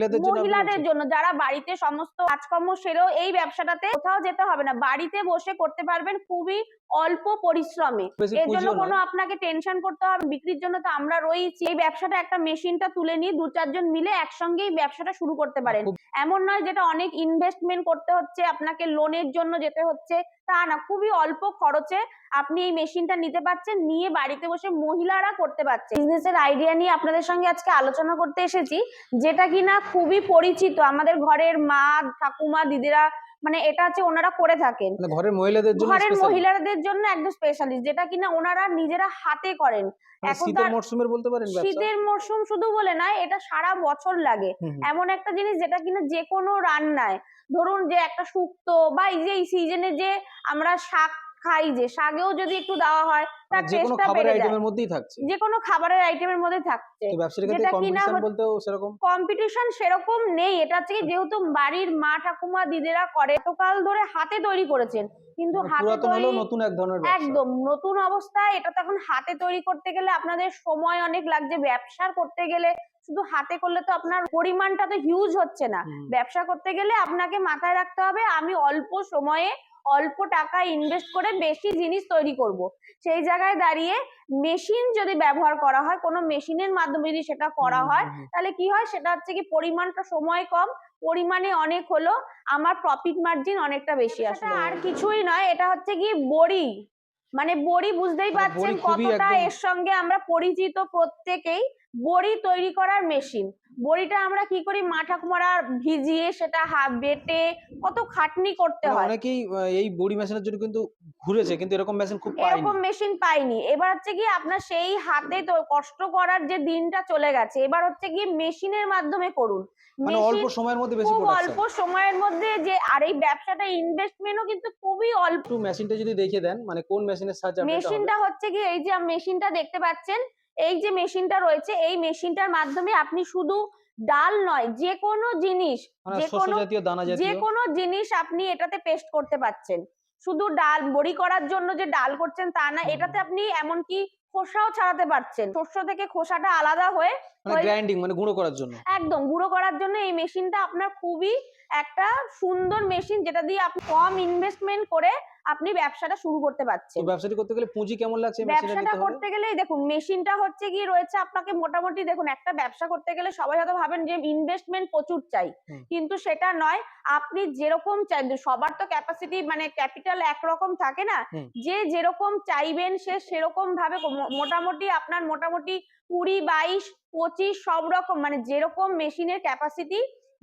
মহিলাদের জন্য যারা বাড়িতে সমস্ত কাজকর্ম সেরেও এই ব্যবসাটাতে কোথাও যেতে হবে না, বাড়িতে বসে করতে পারবেন খুবই অল্প পরিশ্রমে। এর জন্য কোনো আপনাকে টেনশন করতে হবে। বিক্রির জন্য তো আমরা রয়েছি। এই ব্যবসাটা একটা মেশিনটা তুলে নিয়ে 2-4 জন মিলে একসঙ্গেই ব্যবসাটা শুরু করতে পারেন। এমন নয় যেটা অনেক ইনভেস্টমেন্ট করতে হচ্ছে, আপনাকে লোনের জন্য যেতে হচ্ছে, তা না। খুবই অল্প খরচে আপনি এই মেশিনটা নিতে পারছেন, নিয়ে বাড়িতে বসে মহিলারা করতে পারছে। বিজনেসের আইডিয়া নিয়ে আপনাদের সঙ্গে আজকে আলোচনা করতে এসেছি, যেটা কিনা খুবই পরিচিত। আমাদের ঘরের মা, ঠাকুমা, দিদিরা মানে এটা হচ্ছে ওনারা করে থাকেন, ঘরের মহিলাদের জন্য একদম স্পেশালিস্ট, যেটা কিনা ওনারা নিজেরা হাতে করেন। এখন শীতের মরশুমের বলতে পারেন, শীতের মরশুম শুধু বলে নয়, এটা সারা বছর লাগে। এমন একটা জিনিস যেটা কিনা যে কোনো রান্নায়, ধরুন যে একটা শুক্তো বা এই যে এই সিজনে যে আমরা শাক খাই, যে শাকেও যদি একটু দেওয়া হয় তার টেস্টটা বেড়ে যায়। যে কোনো খাবারের আইটেমের মধ্যে থাকছে। যেটা কিনা কম্পিটিশন সেরকম নেই। এটা হচ্ছে যেহেতু বাড়ির মা, ঠাকুমা, দিদিরা করে, এতকাল ধরে হাতে তৈরি করেছেন, কিন্তু হাতে তৈরি একদম নতুন অবস্থায়। এটা তখন হাতে তৈরি করতে গেলে আপনাদের সময় অনেক লাগছে। ব্যবসা করতে গেলে শুধু হাতে করলে তো আপনার পরিমাণটা তো হিউজ হচ্ছে না। ব্যবসা করতে গেলে আপনাকে মাথায় রাখতে হবে আমি অল্প সময়ে অল্প টাকা ইনভেস্ট করে বেশি জিনিস তৈরি করব। সেই জায়গায় দাঁড়িয়ে মেশিন যদি ব্যবহার করা হয়, কোনো মেশিনের মাধ্যমে যদি সেটা করা হয়, তাহলে কি হয়, সেটা হচ্ছে কি পরিমাণটা সময় কম, পরিমাণে অনেক হলো, আমার প্রফিট মার্জিন অনেকটা বেশি আসে। আর কিছুই নয়, এটা হচ্ছে কি বড়ি, মানে বড়ি বুঝতেই পারছেন কতটা এর সঙ্গে আমরা পরিচিত প্রত্যেকেই। বড়ি তৈরি করার মেশিন। বড়িটা আমরা কি করি, মা ঠাকুমারা ভিজিয়ে সেটা বেটে কত খাটনি করতে হয়। অনেকেই এই বড়ি মেশিনের জন্য কিন্তু ঘুরেছে, কিন্তু এরকম মেশিন খুব পায়নি, এরকম মেশিন পাইনি। এবার হচ্ছে কি আপনার সেই হাতে তো কষ্ট করার যে দিনটা চলে গেছে, এবার হচ্ছে কি মেশিনের মাধ্যমে করুন। মানে অল্প সময়ের মধ্যে বেশি খুব প্রোডাকশন, অল্প সময়ের মধ্যে যে, আর এই ব্যবসাটা ইনভেস্টমেন্টও কিন্তু খুবই অল্প। মেশিনটা যদি দেখিয়ে দেন, মানে কোন মেশিনের সাহায্যে? মেশিনটা হচ্ছে কি এই যে মেশিনটা দেখতে পাচ্ছেন, এই যে মেশিনটা রয়েছে, এই মেশিনটার মাধ্যমে আপনি শুধু ডাল নয়, যে কোনো জিনিস, যে কোনো জিনিস আপনি এটাতে পেস্ট করতে পারছেন। শুধু ডাল বড়ি করার জন্য যে ডাল করছেন তা না, এটাতে আপনি এমনকি খোসাও ছাড়াতে পারছেন। শস্য থেকে খোসাটা আলাদা হয়ে গ্রাইন্ডিং মানে গুঁড়ো করার জন্য, একদম গুঁড়ো করার জন্য এই মেশিনটা আপনার খুবই একটা সুন্দর মেশিন, যেটা দিয়ে আপনি কম ইনভেস্টমেন্ট করে আপনি ব্যবসাটা শুরু করতে পারছেন। ব্যবসাটা করতে গেলে পুঁজি কেমন লাগছে? ব্যবসাটা করতে গেলে দেখুন মেশিনটা হচ্ছে কি রয়েছে আপনাকে মোটামুটি, দেখুন একটা ব্যবসা করতে গেলে সবাই হয়তো ভাবেন যে ইনভেস্টমেন্ট প্রচুর চাই, কিন্তু সেটা নয়। আপনি যেরকম চাই, সবার তো ক্যাপাসিটি মানে ক্যাপিটাল একরকম থাকে না, যে যেরকম চাইবেন সে সেরকম ভাবে মোটামুটি আপনার মোটামুটি 20, 22, 25 সব রকম, মানে যেরকম মেশিনের ক্যাপাসিটি,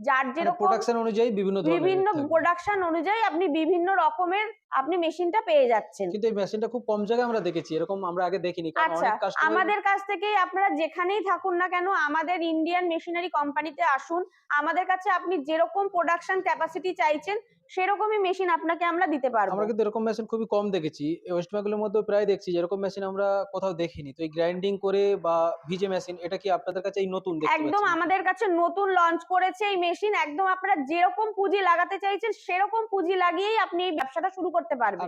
যার যেরকম প্রোডাকশন অনুযায়ী বিভিন্ন প্রোডাকশন অনুযায়ী আপনি বিভিন্ন রকমের আপনি মেশিনটা পেয়ে যাচ্ছেন। কিন্তু এই মেশিনটা খুব কম জায়গায় আমরা দেখেছি, এরকম আমরা আগে দেখিনি। আচ্ছা, আমাদের কাছ থেকে আপনারা যেখানেই থাকুন না কেন, আমাদের ইন্ডিয়ান মেশিনারি কোম্পানিতে আসুন। আমাদের কাছে আপনি যেরকম প্রোডাকশন ক্যাপাসিটি চাইছেন সেরকমই মেশিন আপনাকে আমরা দিতে পারবো। আমরা কিন্তু এরকম মেশিন খুবই কম দেখেছি, ওয়েস্ট বেঙ্গলের মধ্যে প্রায় দেখছি, যেরকম মেশিন আমরা কোথাও দেখিনি। তো এই গ্রাইন্ডিং করে বা ভিজে মেশিন, এটা কি আপনাদের কাছে এই নতুন? একদম আমাদের কাছে নতুন লঞ্চ করেছে এই মেশিন। একদম আপনারা যেরকম পুঁজি লাগাতে চাইছেন সেরকম পুঁজি লাগিয়েই আপনি এই ব্যবসাটা শুরু করতে পারবেন।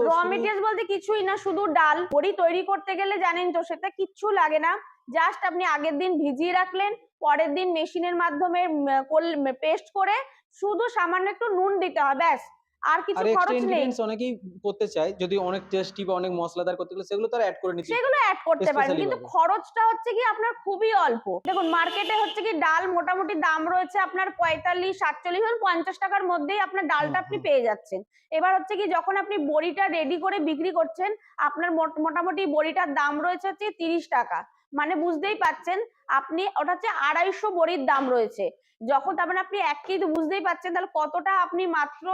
র মেটেরিয়ালস বলতে কিছুই না, শুধু ডাল। বড়ি তৈরি করতে গেলে জানেন তো সেটা কিচ্ছু লাগে না, জাস্ট আপনি আগের দিন ভিজিয়ে রাখলেন, পরের দিন মেশিনের মাধ্যমে পেস্ট করে শুধু সামান্য একটু নুন দিতে হয়, ব্যাস। আর কিছু খরচ নেই। অনেকেই করতে চায়, যদি অনেক টেস্টি বা অনেক মশলাদার করতে গেলে সেগুলো তারা অ্যাড করে নিতে, সেগুলো অ্যাড করতে পারেন, কিন্তু খরচটা হচ্ছে কি আপনার খুবই অল্প। দেখুন মার্কেটে হচ্ছে কি ডাল মোটামুটি দাম রয়েছে আপনার 45, 47, 50 টাকার মধ্যেই আপনার ডালটা আপনি পেয়ে যাচ্ছেন। এবার হচ্ছে কি যখন আপনি বড়িটা রেডি করে বিক্রি করছেন, আপনার মোটামুটি বড়িটার দাম রয়েছে হচ্ছে 30 টাকা। মানে বুঝতেই পাচ্ছেন আপনি, ওটা হচ্ছে 250 বড়ির দাম রয়েছে। যখন তার মানে আপনি 1 কেজি, বুঝতেই পাচ্ছেন তাহলে কতটা আপনি মাত্র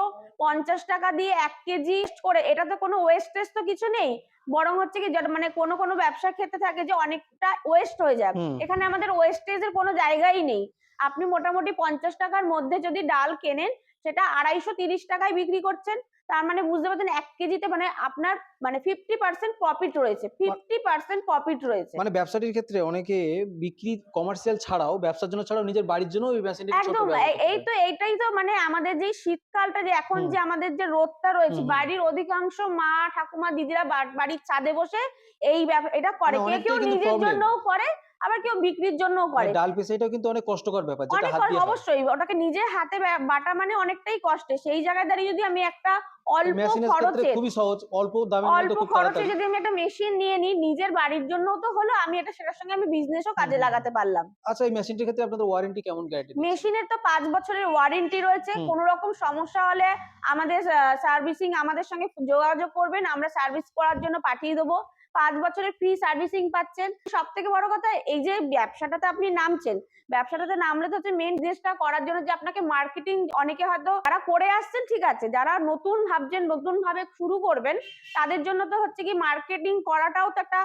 50 টাকা দিয়ে 1 কেজি করে, এটা তো কোনো ওয়েস্টেজ তো কিছু নেই। বরং হচ্ছে কি মানে কোনো ব্যবসার ক্ষেত্রে থাকে যে অনেকটা ওয়েস্ট হয়ে যায়, এখানে আমাদের ওয়েস্টেজের কোনো জায়গাই নেই। আপনি মোটামুটি 50 টাকার মধ্যে যদি ডাল কেনেন, সেটা 230 টাকায় বিক্রি করছেন। তার মানে বুঝতে পারছেন 1 কেজিতে মানে আপনার মানে 50% প্রফিট রয়েছে, 50% প্রফিট রয়েছে। মানে ব্যবসাটির ক্ষেত্রে অনেকে বিক্রি কমার্শিয়াল ছাড়াও, ব্যবসার জন্য ছাড়াও, নিজের বাড়ির জন্য ওই মেশিনটি একদম। এইটাই তো মানে আমাদের যে শীতকালটা, যে এখন যে আমাদের যে রোদটা রয়েছে, বাড়ির অধিকাংশ মা ঠাকুমা দিদিরা বাড়ির ছাদে বসে এই এটা করে, কেউ নিজের জন্যও করে, আবার কেউ বিক্রির জন্যও করে। ডাল পেছাইটাও কিন্তু অনেক কষ্টকর ব্যাপার, যেটা অনেক হাত দিয়ে হয়। অবশ্যই ওটাকে নিজে হাতে বাটা মানে অনেকটাই কষ্টে। সেই জায়গায় দাঁড়িয়ে যদি আমি একটা অল্প মেশিনের ক্ষেত্রে খরচে খুবই সহজ, অল্প দামের মধ্যে খুব তাড়াতাড়ি। যদি আমি একটা মেশিন নিয়ে নিই নিজের বাড়ির জন্যও তো হলো, আমি এটা সেটার সঙ্গে আমি বিজনেসও কাজে লাগাতে পারলাম। আচ্ছা, এই মেশিনটির ক্ষেত্রে আপনাদের ওয়ারেন্টি কেমন গ্যারান্টি দিচ্ছেন? মেশিনের তো 5 বছরের ওয়ারেন্টি রয়েছে। কোনো রকম সমস্যা হলে আমাদের সার্ভিসিং আমাদের সঙ্গে যোগাযোগ করবেন, আমরা সার্ভিস করার জন্য পাঠিয়ে দেবো। 5 বছরের ফ্রি সার্ভিসিং পাচ্ছেন। সবথেকে বড় কথা, এই যে ব্যবসাটাতে আপনি নামছেন, ব্যবসাটাতে নামলে তো হচ্ছে মেইন বিজনেসটা করার জন্য যে আপনাকে মার্কেটিং, অনেকে হয়তো যারা করে আসছেন ঠিক আছে, যারা নতুন ভাবছেন, নতুন ভাবে শুরু করবেন, তাদের জন্য তো হচ্ছে কি মার্কেটিং করাটাও তো একটা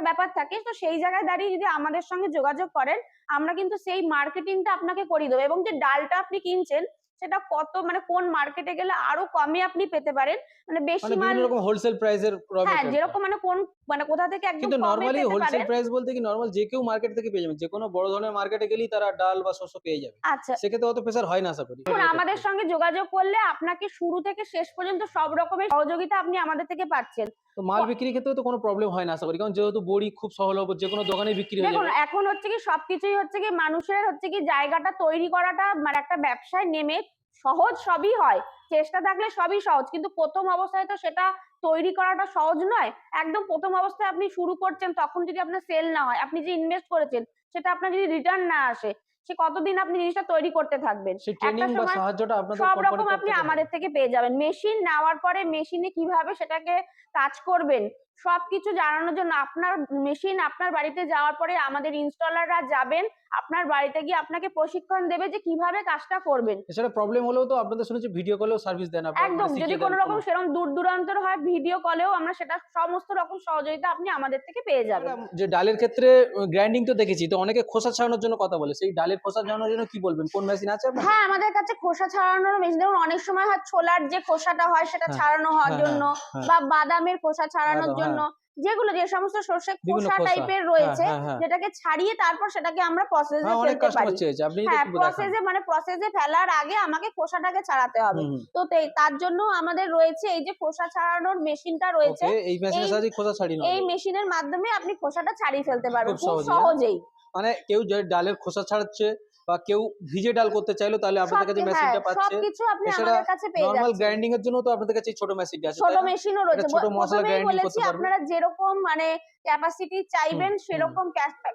ব্যাপার থাকে। তো সেই জায়গায় দাঁড়িয়ে যদি আমাদের সঙ্গে যোগাযোগ করেন, আমরা কিন্তু সেই মার্কেটিংটা আপনাকে করিয়ে দেবো। এবং যে ডালটা আপনি কিনছেন সেটা কত মানে কোন মার্কেটে গেলে আরো কমে আপনি পেতে পারেন, মানে বেশি মাল, বিভিন্ন রকম হোলসেল প্রাইসের হ্যাঁ যেরকম মানে কোন মানে কোথা থেকে একদম কিন্তু কমে নরমালি পেতে হোলসেল পারেন। প্রাইস বলতে কি নরমাল যে কেউ মার্কেট থেকে পেয়ে যাবে, যে কোনো বড় ধরনের মার্কেটে গেলেই তারা ডাল বা শস্য পেয়ে যাবে। আচ্ছা, সেক্ষেত্রে অত প্রেসার হয় না আশা করি। দেখুন আমাদের সঙ্গে যোগাযোগ করলে আপনাকে শুরু থেকে শেষ পর্যন্ত সব রকমের সহযোগিতা আপনি আমাদের থেকে পাচ্ছেন। তো মাল বিক্রির ক্ষেত্রেও তো কোনো প্রবলেম হয় না আশা করি, কারণ যেহেতু বড়ি খুব সহলভ্য, যে কোনো দোকানে বিক্রি হয়ে দেখুন যাবে। এখন হচ্ছে কি সবকিছুই হচ্ছে কি মানুষের হচ্ছে কি জায়গাটা তৈরি করাটা, মানে একটা ব্যবসায় নেমে সহজ সবই হয়, চেষ্টা থাকলে সবই সহজ, কিন্তু প্রথম অবস্থায় তো সেটা তৈরি করাটা সহজ নয়। একদম প্রথম অবস্থায় আপনি শুরু করছেন, তখন যদি আপনার সেল না হয়, আপনি যে ইনভেস্ট করেছেন সেটা আপনার যদি রিটার্ন না আসে, সে কতদিন আপনি জিনিসটা তৈরি করতে থাকবেন। সেই একটা ট্রেনিং বা সময় সাহায্যটা আপনাদের সব কোম্পানির রকম তরফ আপনি থেকে আমাদের হবে। থেকে পেয়ে যাবেন। মেশিন নেওয়ার পরে মেশিনে কিভাবে সেটাকে কাজ করবেন সবকিছু জানানোর জন্য, আপনার মেশিন আপনার বাড়িতে যাওয়ার পরে আমাদের ইনস্টলাররা যাবেন, আপনার বাড়িতে গিয়ে আপনাকে প্রশিক্ষণ দেবে যে কিভাবে কাজটা করবেন। এছাড়া প্রবলেম হলেও তো আপনাদের শুনেছি ভিডিও কলেও সার্ভিস দেন আপনারা, একদম, মানে যদি শিখিয়ে দেন কোনো রকম কোনো। সেরকম দূর দূরান্তর হয় ভিডিও কলেও আমরা সেটা সমস্ত রকম সহযোগিতা আপনি আমাদের থেকে পেয়ে যাবেন। ম্যাডাম, যে ডালের ক্ষেত্রে গ্রাইন্ডিং তো দেখেছি, তো অনেকে খোসা ছাড়ানোর জন্য কথা বলে, সেই ডালের খোসা ছাড়ানোর জন্য কি বলবেন, কোন মেশিন আছে আপনার? হ্যাঁ, আমাদের কাছে খোসা ছাড়ানোর মেশিন, দেখুন অনেক সময় হয় ছোলার যে খোসাটা হয় সেটা হ্যাঁ, ছাড়ানো হওয়ার হ্যাঁ, জন্য, হ্যাঁ, বা বাদামের খোসা ছাড়ানোর বাদাম, জন্য, হ্যাঁ, যেগুলো যে সমস্ত শস্যের বিভিন্ন খোসা খোসা। টাইপের হ্যাঁ, রয়েছে, হ্যাঁ, হ্যাঁ, যেটাকে ছাড়িয়ে তারপর সেটাকে আমরা প্রসেসে হ্যাঁ, অনেক ফেলতে কাস্টমার পারি। চেয়েছে, আপনি যদি হ্যাঁ, একটু দেখান। প্রসেসে ফেলার আগে আমাকে খোসাটাকে ছাড়াতে হবে। হুম, হুম। তো তার জন্য আমাদের রয়েছে এই যে খোসা ছাড়ানোর মেশিনটা রয়েছে। ওকে, এই এই মেশিনের সাহায্যে খোসা ছাড়িয়ে নেওয়া এই যাবে মেশিনের মাধ্যমে আপনি খোসাটা ছাড়িয়ে ফেলতে পারবেন খুব খুব সহজেই, হ্যাঁ? সহজেই। মানে কেউ যে ডালের খোসা ছাড়াচ্ছে বা কেউ ভিজে ডাল করতে চাইলো, তাহলে আপনাদের কাছে হ্যাঁ, মেশিনটা পাচ্ছে। সবকিছু আপনি এছাড়া আমাদের কাছে পেয়ে নরমাল যাচ্ছেন। গ্রাইন্ডিং এর জন্য তো আপনাদের কাছে এই ছোট মেশিনটা আছে, ছোট তাই না? মেশিনও এটা রয়েছে। ছোট মশলা প্রথমেই গ্রাইন্ডিং বলেছি করতে পারবে। আপনারা যেরকম মানে ক্যাপাসিটি হুম, চাইবেন হুম। সেরকম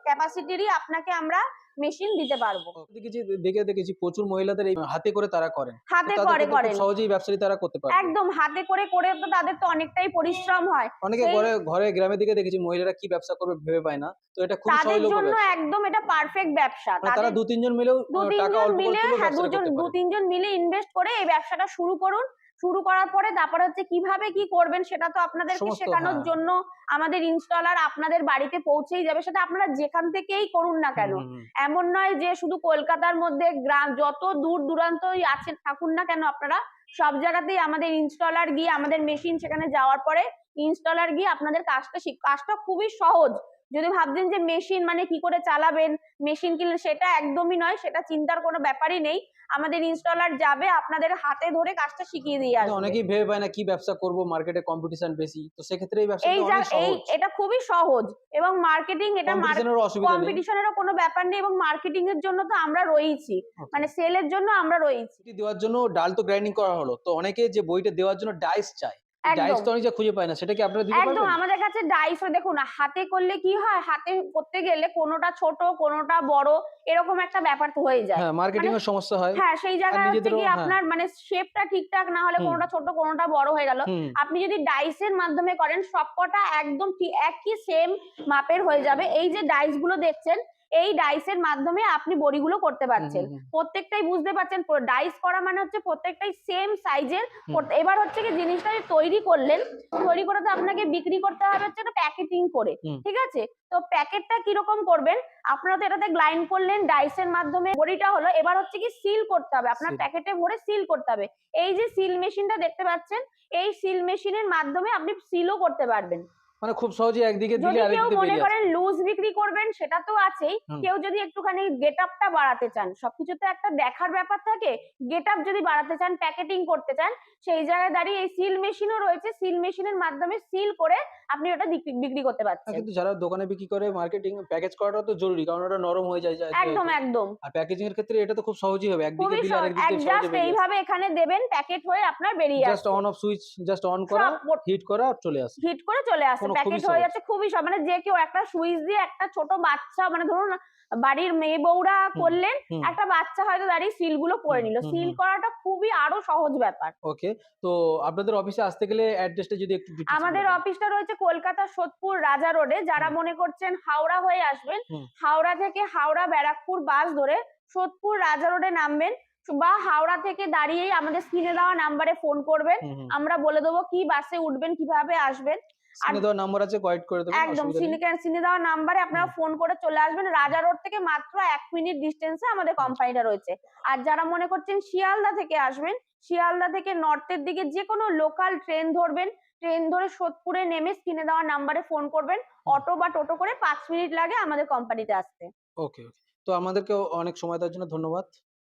ক্যাপাসিটিরই আপনাকে আমরা মেশিন দিতে পারবো। দেখেছি প্রচুর মহিলাদের এই হাতে করে তারা করেন। তো হাতে তাদের ক্ষেত্রে খুব করেন। সহজেই ব্যবসাটি তারা করতে পারবে। একদম হাতে করে তো তাদের তো অনেকটাই পরিশ্রম হয়। অনেকে সেই ঘরে গ্রামের দিকে দেখেছি মহিলারা কি ব্যবসা করবে ভেবে পায় না। তো এটা খুবই তাদের সহজলভ্য জন্য ব্যবসা। একদম এটা পারফেক্ট ব্যবসা। মানে তারা তাদের ২-৩ জন মিলেও টাকা ২-৩ জন অল্প করে মিলে, তুলেও হ্যাঁ ব্যবসাটা করতে পারে। ২-৩ জন মিলে ইনভেস্ট করে এই ব্যবসাটা শুরু করুন। শুরু করার পরে তারপরে হচ্ছে কিভাবে কি করবেন সেটা তো আপনাদেরকে সমস্ত, শেখানোর হ্যাঁ। জন্য আমাদের ইনস্টলার আপনাদের বাড়িতে পৌঁছেই যাবে। সেটা আপনারা যেখান থেকেই করুন না হুম, কেন। হুম, হুম। এমন নয় যে শুধু কলকাতার মধ্যে, গ্রাম যত দূর দূরান্তই আছেন থাকুন না কেন আপনারা, সব জায়গাতেই আমাদের ইনস্টলার গিয়ে, আমাদের মেশিন সেখানে যাওয়ার পরে ইনস্টলার গিয়ে আপনাদের কাজটা খুবই সহজ। যদি ভাবছেন যে মেশিন মানে কি করে চালাবেন, মেশিন কিনলে, সেটা একদমই নয়, সেটা চিন্তার কোনো ব্যাপারই নেই। আমাদের ইনস্টলার যাবে আপনাদের হাতে ধরে কাজটা শিখিয়ে দিয়ে কিন্তু আসবে। অনেকেই ভেবে পায় না কি ব্যবসা করব, মার্কেটে কম্পিটিশন বেশি। তো সেক্ষেত্রে এই ব্যবসাটা অনেক সহজ। এটা খুবই সহজ এবং মার্কেটিং, এটা কম্পিটিশনেরও অসুবিধা নেই। কম্পিটিশনেরও কোনো ব্যাপার নেই এবং মার্কেটিং এর জন্য তো আমরা রয়েইছি। ওকে। মানে সেলের জন্য আমরা রয়েইছি। বইটি দেওয়ার জন্য ডাল তো গ্রাইন্ডিং করা হলো। তো অনেকে যে বইটা দেওয়ার জন্য ডাইস চায়। ডাইস একদম। তো অনেকে খুঁজে পায় না। সেটা কি আপনারা দিতে একদম, পারবেন? আমাদের কাছে ডাইসও দেখুন হাতে করলে কি হয়, হাতে করতে গেলে কোনোটা ছোট কোনোটা বড় এরকম একটা ব্যাপার তো হয়ে যায়। হ্যাঁ, মার্কেটিং মানে এর সমস্যা হয়। হ্যাঁ, সেই আর জায়গায় হচ্ছে নিজেদেরও, কি হ্যাঁ। আপনার মানে শেপটা ঠিকঠাক না হলে হুম, কোনোটা ছোট কোনোটা বড় হয়ে গেল। হুম। আপনি যদি ডাইসের মাধ্যমে করেন সবকটা একদম একই সেম মাপের হয়ে যাবে। এই যে ডাইস গুলো দেখছেন, এই ডাইসের মাধ্যমে আপনি বড়িগুলো করতে হুম, পারছেন। হুম, হুম। প্রত্যেকটাই বুঝতে পারছেন, ডাইস করা মানে হচ্ছে প্রত্যেকটাই সেম সাইজের। হুম। এবার হচ্ছে কি জিনিসটা যে তৈরি করলেন, তৈরি করে তো আপনাকে বিক্রি করতে হবে হচ্ছে এটা প্যাকেটিং করে। হুম। ঠিক আছে? তো প্যাকেটটা কিরকম করবেন? আপনারা তো এটাতে গ্রাইন্ড করলেন ডাইসের মাধ্যমে, বড়িটা হলো। এবার হচ্ছে কি সিল করতে হবে। আপনার সিল। প্যাকেটে ভরে সিল করতে হবে। এই যে সিল মেশিনটা দেখতে পাচ্ছেন, এই সিল মেশিনের মাধ্যমে আপনি সিলও করতে পারবেন। মানে খুব সহজে একদিকে দিলে যদি কেউ আরেকদিকে মনে বেরিয়ে আসে। করেন লুজ বিক্রি করবেন সেটা তো আছেই, হুম। কেউ যদি একটুখানি গেট আপটা বাড়াতে চান, সবকিছুতে একটা দেখার ব্যাপার থাকে, গেট আপ যদি বাড়াতে চান, প্যাকেটিং করতে চান, সেই জায়গায় দাঁড়িয়ে এই সিল মেশিনও রয়েছে, সিল মেশিনের মাধ্যমে সিল করে আপনি ওটা বিক্রি করতে পারছেন। কিন্তু যারা দোকানে বিক্রি করে মার্কেটিং প্যাকেজ করাটা তো জরুরি, কারণ ওটা নরম হয়ে যায় একদম যেহেতু। একদম আর প্যাকেজিং এর ক্ষেত্রে এটা তো খুব সহজই হবে, একদিকে খুবই দিলে সহজ, আরেকদিকে সহজে জাস্ট বেরিয়ে আসে। এইভাবে এখানে দেবেন, প্যাকেট হয়ে আপনার বেরিয়ে জাস্ট আসছে, on off switch, just on করা, সব হিট করা আর চলে আসে। হিট করে চলে আসছে, খুবই প্যাকেট হয়ে সহজ। যাচ্ছে, খুবই সব, মানে যে কেউ একটা সুইচ দিয়ে একটা ছোট বাচ্চা, মানে ধরুন বাড়ির মেয়ে বউরা হুম, করলেন, হুম, একটা বাচ্চা হয়তো দাঁড়িয়ে সিল গুলো করে হুম, নিল, হুম, সিল হুম। করাটা খুবই আরো সহজ ব্যাপার। ওকে। তো আপনাদের অফিসে আসতে গেলে অ্যাড্রেসটা যদি একটু ডিটেইলস বলে আমাদের দেন। অফিসটা রয়েছে কলকাতা সোদপুর রাজা রোডে, যারা হুম, মনে করছেন হাওড়া হয়ে আসবেন, হুম, হাওড়া থেকে হাওড়া ব্যারাকপুর বাস ধরে সোদপুর রাজা রোডে নামবেন, বা হাওড়া থেকে দাঁড়িয়েই আমাদের স্ক্রিনে দেওয়া নাম্বারে ফোন করবেন, হুম, হুম। আমরা বলে দেবো কি বাসে উঠবেন, কিভাবে আসবেন। আর স্ক্রিনে দেওয়া নাম্বার আছে, কয়েক্ট করে দেবেন, একদম অসুবিধা নেই। চিনে দেওয়া নাম্বারে আপনারা হুম, ফোন করে চলে আসবেন, রাজা রোড থেকে মাত্র 1 মিনিট ডিস্টেন্সে আমাদের হুম, কোম্পানিটা রয়েছে। আর যারা মনে করছেন শিয়ালদা থেকে আসবেন, শিয়ালদা থেকে নর্থের দিকে যে কোনো লোকাল ট্রেন ধরবেন, ট্রেন ধরে সোদপুরে নেমে স্ক্রিনে দেওয়া নাম্বারে ফোন করবেন, হুম। অটো বা টোটো করে 5 মিনিট লাগে আমাদের কোম্পানিতে আসতে। ওকে, ওকে। তো আমাদেরকে অনেক সময় দেওয়ার জন্য ধন্যবাদ।